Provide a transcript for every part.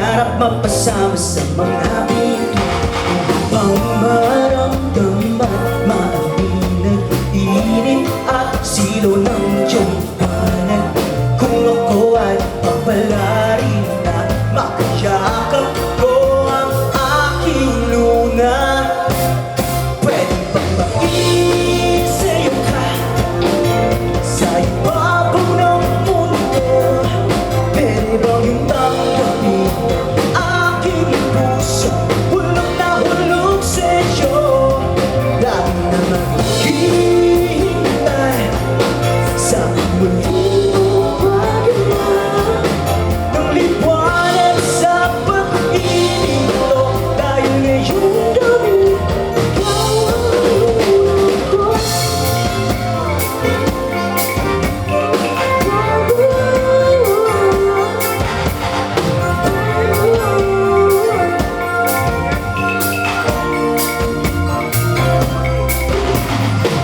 pangarap mapasama sa mga ito upang maramdaman maamin ng init at silaw ng iyong panag. Kung ako ay papalarin na makayakap ko ang aking luna, pwede bang maging sa'yo ka sa ibabaw ng mundo? Pwede bang yung tanggapin aking puso, hulog na hulog sa'yo? Lagi naman maghihintay sa muling pagkakita ng liwanag sa pag-ibig ko, dahil ngayong gabi ikaw ang tulog ko.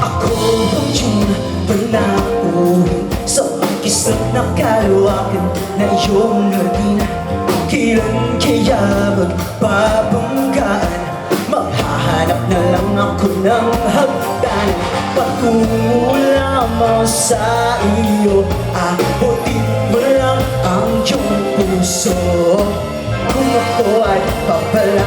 Ako ang iyong panauhin sa pag-isip na kalawakan na iyong nagina. Kailan kaya magbabanggaan? Maghahanap na lang ako ng hagdanan. Patungo lamang sa iyo, abutin mo lang ang iyong puso. Kung ako ay papala